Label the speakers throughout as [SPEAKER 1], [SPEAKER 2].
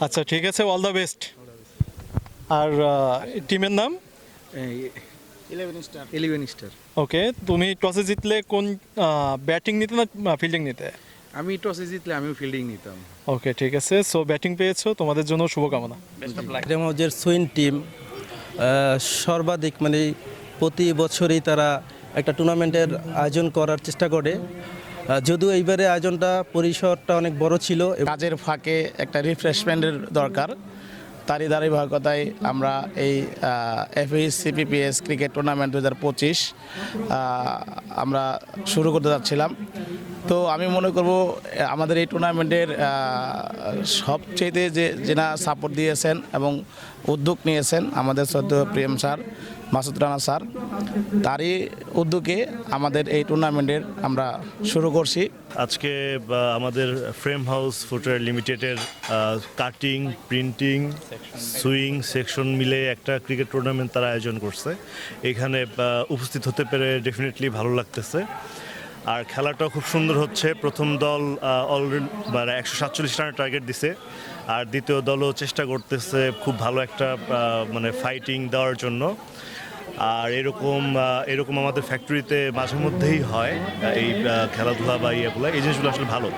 [SPEAKER 1] আচ্ছা ঠিক আছে, অল দ্য বেস্ট। আর টিমের নাম?
[SPEAKER 2] 11 স্টার।
[SPEAKER 1] ওকে, তুমি টসে জিতলে কোন ব্যাটিং নিতে না ফিল্ডিং নিতে?
[SPEAKER 2] আমি টসে জিতলে আমিও ফিল্ডিং নিতাম।
[SPEAKER 1] ওকে ঠিক আছে, সো ব্যাটিং পেয়েছো, তোমাদের জন্য শুভকামনা।
[SPEAKER 3] ফ্রেম হাউসের সুইন টিম সর্বাধিক মানে প্রতি বছরই তারা একটা টুর্নামেন্টের আয়োজন করার চেষ্টা করে। যদিও এইবারে আয়োজনটা পরিসরটা অনেক বড় ছিল।
[SPEAKER 4] কাজের ফাঁকে একটা রিফ্রেশমেন্টের দরকার, তারই ধারাবাহিকতায় আমরা এই FACPPS ক্রিকেট টুর্নামেন্ট 2025 আমরা শুরু করতে যাচ্ছিলাম। তো আমি মনে করব আমাদের এই টুর্নামেন্টের সবচেয়ে যেনা সাপোর্ট দিয়েছেন এবং উদ্যোগ নিয়েছেন আমাদের শ্রদ্ধেয় প্রিয়ম স্যার, মাসুদ রানা স্যার, তারই উদ্যোগে আমাদের এই টুর্নামেন্টের আমরা শুরু করছি।
[SPEAKER 5] আজকে আমাদের ফ্রেম হাউস ফুটওয়্যার লিমিটেডের কাটিং, প্রিন্টিং, সুইং সেকশন মিলে একটা ক্রিকেট টুর্নামেন্ট তারা আয়োজন করছে। এখানে উপস্থিত হতে পেরে ডেফিনেটলি ভালো লাগতেছে। আর খেলাটাও খুব সুন্দর হচ্ছে। প্রথম দল অলরেডি 147 রানের টার্গেট দিছে, আর দ্বিতীয় দলও চেষ্টা করতেছে খুব ভালো একটা মানে ফাইটিং দেওয়ার জন্য। আর এরকম আমাদের ফ্যাক্টরিতে মাঝে মধ্যেই হয় এই খেলাধুলা বা ইয়েগুলো, এই জিনিসগুলো আসলে ভালো।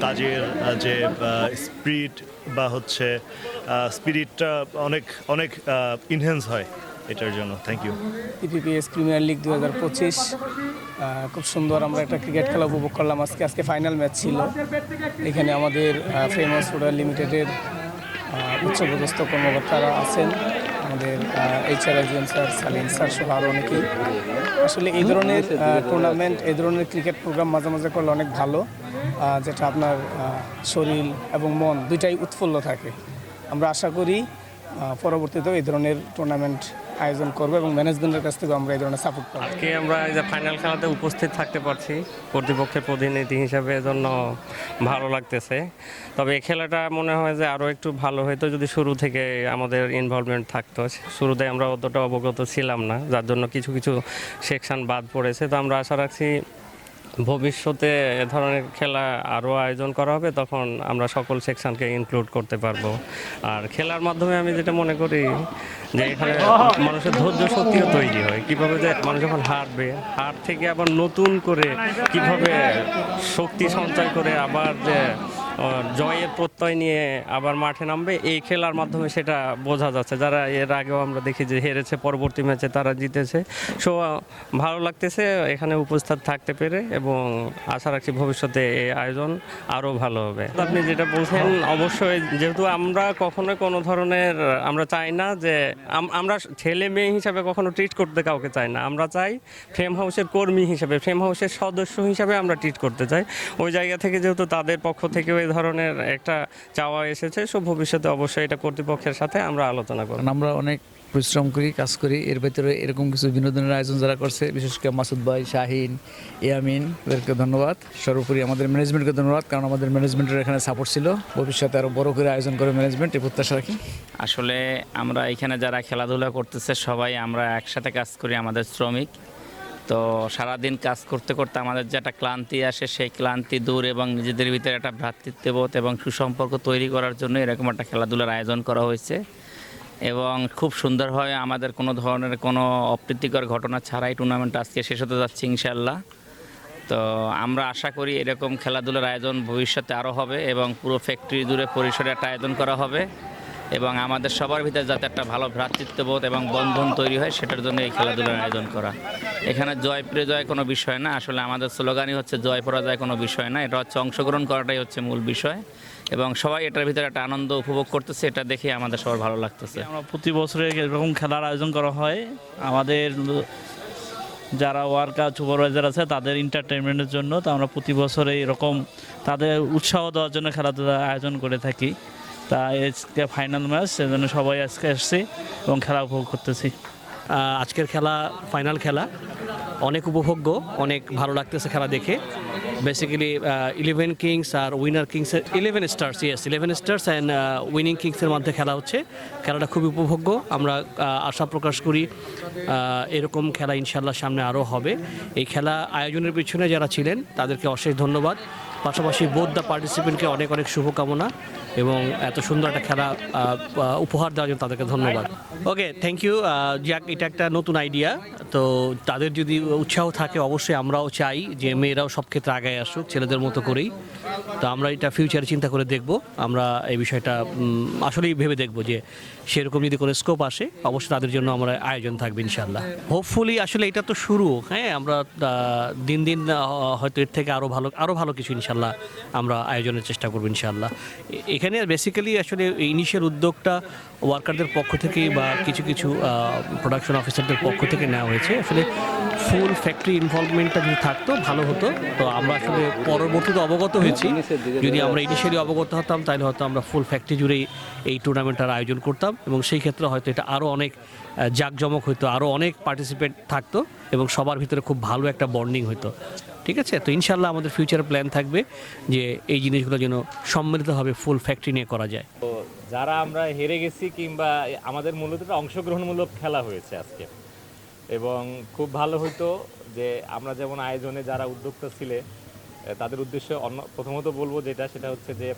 [SPEAKER 5] কাজের যে স্পিরিট বা হচ্ছে স্পিরিটটা অনেক অনেক ইনহ্যান্স হয় এটার জন্য। Thank you.
[SPEAKER 6] PPPS premier league 2025 খুব সুন্দর আমরা একটা ক্রিকেট খেলা উপভোগ করলাম। আজকে ফাইনাল ম্যাচ ছিল। এখানে আমাদের ফ্রেম হাউস ফুটওয়্যার লিমিটেডের উচ্চপদস্থ কর্মকর্তারা আছেন, আমাদের HR আজিম স্যার, সালিম স্যার সহ আরও অনেকেই। আসলে এই ধরনের টুর্নামেন্ট, এই ধরনের ক্রিকেট প্রোগ্রাম মাঝে মাঝে করলে অনেক ভালো, যেটা আপনার শরীর এবং মন দুইটাই উৎফুল্ল থাকে। আমরা আশা করি পরবর্তীতেও এই ধরনের টুর্নামেন্ট আয়োজন করবো এবং ম্যানেজমেন্টের কাছ থেকে আমরা এই ধরনের সাপোর্ট পাবো।
[SPEAKER 7] আজকে আমরা এই যে ফাইনাল খেলাতে উপস্থিত থাকতে পারছি কর্তৃপক্ষের প্রতিনিধি হিসাবে, এজন্য ভালো লাগতেছে। তবে এই খেলাটা মনে হয় যে আরও একটু ভালো হতো যদি শুরু থেকে আমাদের ইনভলভমেন্ট থাকতো। শুরুতে আমরা অতটা অবগত ছিলাম না, যার জন্য কিছু কিছু সেকশন বাদ পড়েছে। তো আমরা আশা রাখছি ভবিষ্যতে এ ধরনের খেলা আরও আয়োজন করা হবে, তখন আমরা সকল সেকশনকে ইনক্লুড করতে পারবো। আর খেলার মাধ্যমে আমি যেটা মনে করি যে এখানে মানুষের ধৈর্য শক্তিও তৈরি হয়। কীভাবে যে মানুষ যখন হারবে, হার থেকে আবার নতুন করে কিভাবে শক্তি সঞ্চয় করে আবার যে জয়ের প্রত্যয় নিয়ে আবার মাঠে নামবে, এই খেলার মাধ্যমে সেটা বোঝা যাচ্ছে। যারা এর আগেও আমরা দেখি যে হেরেছে, পরবর্তী ম্যাচে তারা জিতেছে। সো ভালো লাগতেছে এখানে উপস্থিত থাকতে পেরে, এবং আশা রাখছি ভবিষ্যতে এই আয়োজন আরও ভালো হবে। আপনি যেটা বলছেন, অবশ্যই যেহেতু আমরা কখনোই কোনো ধরনের আমরা চাই না যে আমরা ছেলে মেয়ে হিসাবে কখনো ট্রিট করতে কাউকে চাই না। আমরা চাই ফ্রেম হাউসের কর্মী হিসাবে, ফ্রেম হাউসের সদস্য হিসাবে আমরা ট্রিট করতে চাই। ওই জায়গা থেকে যেহেতু তাদের পক্ষ থেকেও এই ধরনের একটা চাওয়া এসেছে, সো ভবিষ্যতে অবশ্যই এটা কর্তৃপক্ষের সাথে আমরা আলোচনা করব।
[SPEAKER 8] আমরা অনেক পরিশ্রম করি, কাজ করি। এর ভেতরে এরকম কিছু বিনোদনের আয়োজন যারা করছে, বিশেষ করে মাসুদ ভাই, শাহিন, ইয়ামিন, এদেরকে ধন্যবাদ। সর্বোপরি আমাদের ম্যানেজমেন্টকে ধন্যবাদ, কারণ আমাদের ম্যানেজমেন্টের এখানে সাপোর্ট ছিল। ভবিষ্যতে আরও বড় করে আয়োজন করে ম্যানেজমেন্ট, এই প্রত্যাশা রাখি।
[SPEAKER 9] আসলে আমরা এখানে যারা খেলাধুলা করতেছে সবাই আমরা একসাথে কাজ করি, আমাদের শ্রমিক। তো সারাদিন কাজ করতে করতে আমাদের যে একটা ক্লান্তি আসে, সেই ক্লান্তি দূর এবং নিজেদের ভিতরে একটা ভ্রাতৃত্ববোধ এবং সুসম্পর্ক তৈরি করার জন্য এরকম একটা খেলাধুলার আয়োজন করা হয়েছে। এবং খুব সুন্দরভাবে আমাদের কোনো ধরনের কোনো অপ্রীতিকর ঘটনা ছাড়াই টুর্নামেন্ট আজকে শেষ হতে যাচ্ছে ইনশাআল্লাহ। তো আমরা আশা করি এরকম খেলাধুলার আয়োজন ভবিষ্যতে আরও হবে এবং পুরো ফ্যাক্টরি জুড়ে পরিসরে একটা আয়োজন করা হবে, এবং আমাদের সবার ভিতরে যাতে একটা ভালো ভ্রাতৃত্ববোধ এবং বন্ধন তৈরি হয়, সেটার জন্য এই খেলাধুলার আয়োজন করা। এখানে জয় পরাজয় কোনো বিষয় না, আসলে আমাদের স্লোগানই হচ্ছে জয় পরাজয় কোনো বিষয় না, এটা হচ্ছে অংশগ্রহণ করাটাই হচ্ছে মূল বিষয়, এবং সবাই এটার ভিতরে একটা আনন্দ উপভোগ করতেছে। এটা দেখে আমাদের সবার ভালো লাগতেছে।
[SPEAKER 10] আমরা প্রতি বছরে এরকম খেলার আয়োজন করা হয়। আমাদের যারা ওয়ার্কার সুপারভাইজার আছে তাদের এন্টারটেনমেন্টের জন্য, তো আমরা প্রতি বছরে এরকম তাদের উৎসাহ দেওয়ার জন্য খেলাধুলার আয়োজন করে থাকি। তা আজকে ফাইনাল ম্যাচ, সেজন্য সবাই আজকে এসেছি এবং খেলা উপভোগ করতেছি।
[SPEAKER 11] আজকের খেলা ফাইনাল খেলা, অনেক উপভোগ্য, অনেক ভালো লাগতেছে খেলা দেখে। বেসিক্যালি 11 কিংস আর উইনার কিংসের 11 stars, yes 11 stars and winning কিংসের মধ্যে খেলা হচ্ছে। খেলাটা খুবই উপভোগ্য। আমরা আশা প্রকাশ করি এরকম খেলা ইনশাল্লাহ সামনে আরও হবে। এই খেলা আয়োজনের পিছনে যারা ছিলেন তাদেরকে অশেষ ধন্যবাদ। পাশাপাশি বোথ দ্য পার্টিসিপেন্টকে অনেক অনেক শুভকামনা এবং এত সুন্দর একটা খেলা উপহার দেওয়ার জন্য তাদেরকে ধন্যবাদ। ওকে, থ্যাংক ইউ। যাক, এটা একটা নতুন আইডিয়া, তো তাদের যদি উৎসাহ থাকে অবশ্যই আমরাও চাই যে মেয়েরাও সব ক্ষেত্রে আগায় আসুক ছেলেদের মতো করেই। তো আমরা এটা ফিউচারে চিন্তা করে দেখব, আমরা এই বিষয়টা আসলেই ভেবে দেখব যে সেরকম যদি কোনো স্কোপ আসে অবশ্যই তাদের জন্য আমরা আয়োজন থাকবে ইনশাল্লাহ। হোপফুলি আসলে এটা তো শুরু, হ্যাঁ, আমরা দিন দিন হয়তো এর থেকে আরও ভালো কিছু ইনশাল্লাহ আমরা আয়োজনের চেষ্টা করবো ইনশাল্লাহ। এখানে বেসিক্যালি আসলে ইনিশিয়াল উদ্যোগটা ওয়ার্কারদের পক্ষ থেকে বা কিছু কিছু প্রোডাকশন অফিসারদের পক্ষ থেকে নেওয়া হয়েছে। আসলে ফুল ফ্যাক্টরি ইনভলভমেন্টটা যদি থাকতো ভালো হতো। তো আমরা আসলে পরবর্তীতে অবগত হয়েছি, যদি আমরা ইনিশিয়ালি অবগত হতাম তাহলে হয়তো আমরা ফুল ফ্যাক্টরি জুড়েই এই টুর্নামেন্টটার আয়োজন করতাম এবং সেই ক্ষেত্রে হয়তো এটা আরও অনেক জাঁকজমক হতো, আরও অনেক পার্টিসিপেন্ট থাকতো এবং সবার ভিতরে খুব ভালো একটা বন্ডিং হতো। ঠিক আছে, তো ইনশাল্লাহ আমাদের ফিউচার প্ল্যান থাকবে যে এই জিনিসগুলো যেন সম্মিলিতভাবে ফুল ফ্যাক্টরি নিয়ে করা যায়।
[SPEAKER 12] তো যারা আমরা হেরে গেছি কিংবা আমাদের মূলত একটা অংশগ্রহণমূলক খেলা হয়েছে আজকে, এবং খুব ভালো হতো যে আমরা যেমন আয়োজনে যারা উদ্যোক্তা ছিলে তাদের উদ্দেশ্যে প্রথমত বলবো সেটা হচ্ছে যে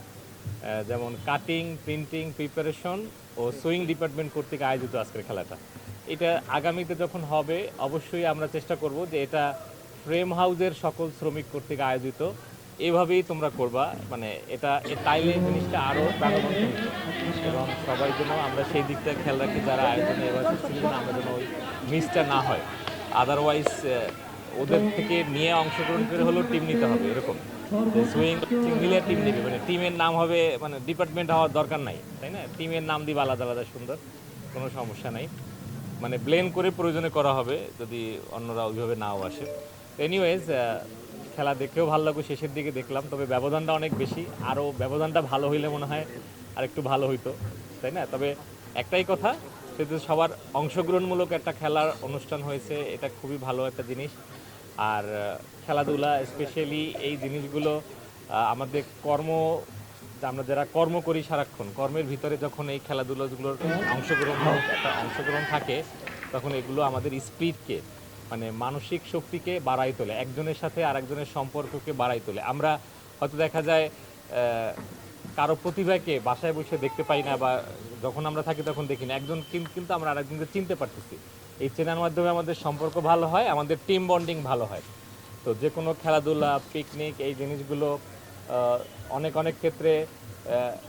[SPEAKER 12] যেমন কাটিং, প্রিন্টিং, প্রিপারেশন ও সুইং ডিপার্টমেন্ট কর্তৃক আয়োজিত আজকের খেলাটা, এটা আগামীতে যখন হবে অবশ্যই আমরা চেষ্টা করব যে এটা ফ্রেম হাউসের সকল শ্রমিক কর্তৃক আয়োজিত, এভাবেই তোমরা করবা, মানে এটা তাইলে জিনিসটা আরও প্রাণবন্ত হতো এবং সবাই যেন আমরা সেই দিকটা খেয়াল রাখি যারা আয়োজনে এবার ছিলেন, আমরা যেন ওই মিসটা না হয়। আদারওয়াইজ ওদের থেকে নিয়ে অংশগ্রহণ করে হলেও টিম নিতে হবে, এরকম সুইং মিলে টিম নেবে, মানে টিমের নাম হবে, মানে ডিপার্টমেন্ট হওয়ার দরকার নাই, তাই না? টিমের নাম দিবে আলাদা আলাদা সুন্দর, কোনো সমস্যা নাই, মানে ব্লেন্ড করে প্রয়োজনে করা হবে যদি অন্যরা ওইভাবে নাও আসে। এনিওয়েজ, খেলা দেখেও ভালো লাগলো, শেষের দিকে দেখলাম, তবে ব্যবধানটা অনেক বেশি, আরও ব্যবধানটা ভালো হইলে মনে হয় আর একটু ভালো হইতো, তাই না? তবে একটাই কথা, সেটা সবার অংশগ্রহণমূলক একটা খেলার অনুষ্ঠান হয়েছে, এটা খুবই ভালো একটা জিনিস। আর খেলাধুলা স্পেশালি এই জিনিসগুলো আমাদের আমরা যারা কর্ম করি সারাক্ষণ, কর্মের ভিতরে যখন এই খেলাধুলাগুলোর অংশগ্রহণ থাকে তখন এগুলো আমাদের স্পিরিটকে, মানে মানসিক শক্তিকে বাড়াই তোলে, একজনের সাথে আরেকজনের সম্পর্ককে বাড়াই তোলে। আমরা হয়তো দেখা যায় কারো প্রতিভাকে বাসায় বসে দেখতে পাই না, বা যখন আমরা থাকি তখন দেখি না, একজন কিন্তু আমরা আরেকজনকে চিনতে পারতেছি। এই চেনার মাধ্যমে আমাদের সম্পর্ক ভালো হয়, আমাদের টিম বন্ডিং ভালো হয়। তো যে কোনো খেলাধুলা, পিকনিক, এই জিনিসগুলো অনেক অনেক ক্ষেত্রে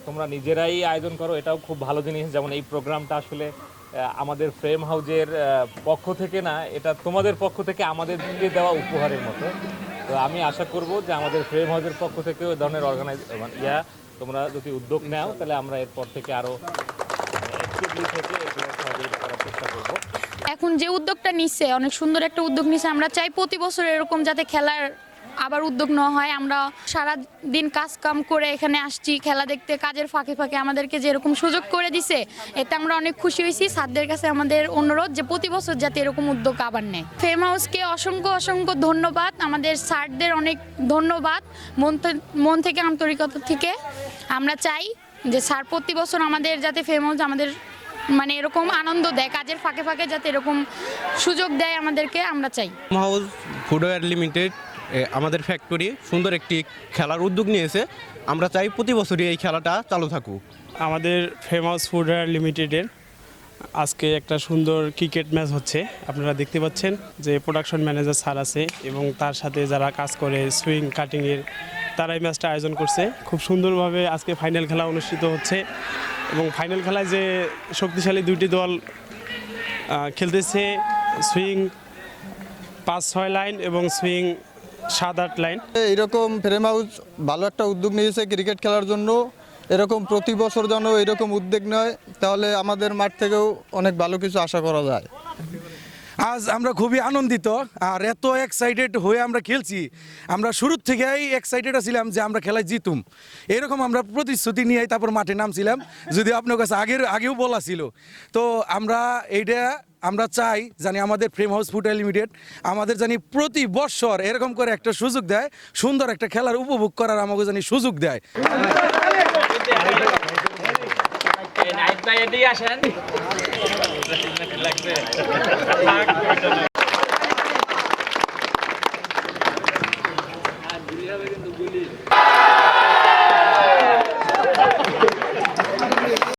[SPEAKER 12] তোমরা নিজেরাই আয়োজন করো, এটাও খুব ভালো জিনিস। যেমন এই প্রোগ্রামটা আসলে আমাদের ফ্রেম হাউজের পক্ষ থেকে না, এটা তোমাদের পক্ষ থেকে আমাদেরকে দেওয়া উপহারের মতো। তো আমি আশা করব যে আমাদের ফ্রেম হাউজের পক্ষ থেকেও এই ধরনের তোমরা যদি উদ্যোগ নাও তাহলে আমরা এরপর থেকে আরও অ্যাক্টিভলি থেকে এগুলো সহযোগিতা করার চেষ্টা করবো।
[SPEAKER 13] এখন যে উদ্যোগটা নিচ্ছে অনেক সুন্দর একটা উদ্যোগ নিচ্ছে, আমরা চাই প্রতি বছর এরকম যাতে খেলার আবার উদ্যোগ নেওয়া হয়। আমরা সারা দিন কাজ কাম করে এখানে আসছি খেলা দেখতে, কাজের ফাঁকে ফাঁকে আমাদেরকে যেরকম সুযোগ করে দিছে এতে আমরা অনেক খুশি হয়েছি। স্যারদের কাছে আমাদের অনুরোধ যে প্রতি বছর যাতে এরকম উদ্যোগ আবার নেয়। ফ্রেম হাউসকে অসংখ্য অসংখ্য ধন্যবাদ, আমাদের স্যারদের অনেক ধন্যবাদ মন থেকে, আন্তরিকতা থেকে। আমরা চাই যে স্যার প্রতি বছর আমাদের যাতে ফ্রেম হাউস আমাদের মানে এরকম আনন্দ দেয়, কাজের ফাঁকে ফাঁকে যাতে এরকম সুযোগ দেয় আমাদেরকে, আমরা চাই।
[SPEAKER 3] ফ্রেম হাউস ফুটওয়্যার লিমিটেড আমাদের ফ্যাক্টরি সুন্দর একটি খেলার উদ্যোগ নিয়েছে, আমরা চাই প্রতি বছরই এই খেলাটা চালু থাকুক।
[SPEAKER 6] আমাদের ফ্রেম হাউস ফুটওয়্যার লিমিটেডের আজকে একটা সুন্দর ক্রিকেট ম্যাচ হচ্ছে। আপনারা দেখতে পাচ্ছেন যে প্রোডাকশন ম্যানেজার স্যার আছে এবং তার সাথে যারা কাজ করে সুইং কাটিংয়ের, তারা এই ম্যাচটা আয়োজন করছে। খুব সুন্দরভাবে আজকে ফাইনাল খেলা অনুষ্ঠিত হচ্ছে এবং ফাইনাল খেলায় যে শক্তিশালী দুইটি দল খেলতেছে, সুইং 5-6 লাইন এবং সুইং 7-8 লাইন।
[SPEAKER 14] এরকম ফ্রেম হাউস ভালো একটা উদ্যোগ নিয়েছে ক্রিকেট খেলার জন্য। এরকম প্রতি বছর যেন এরকম উদ্যোগ নেয়, তাহলে আমাদের মাঠ থেকেও অনেক ভালো কিছু আশা করা যায়।
[SPEAKER 15] আজ আমরা খুবই আনন্দিত, আর এত এক্সাইটেড হয়ে আমরা খেলছি। আমরা শুরুর থেকেই এক্সাইটেড ছিলাম যে আমরা খেলায় জিতুম, এরকম আমরা প্রতিশ্রুতি নিয়েই তারপর মাঠে নামছিলাম, যদি আপনার কাছে আগেও বলা ছিল। তো আমরা চাই জানি আমাদের ফ্রেম হাউস ফুটওয়্যার লিমিটেড আমাদের জানি প্রতি বছর এরকম করে একটা সুযোগ দেয়, সুন্দর একটা খেলার উপভোগ করার আমাকে জানি সুযোগ দেয়। আসেন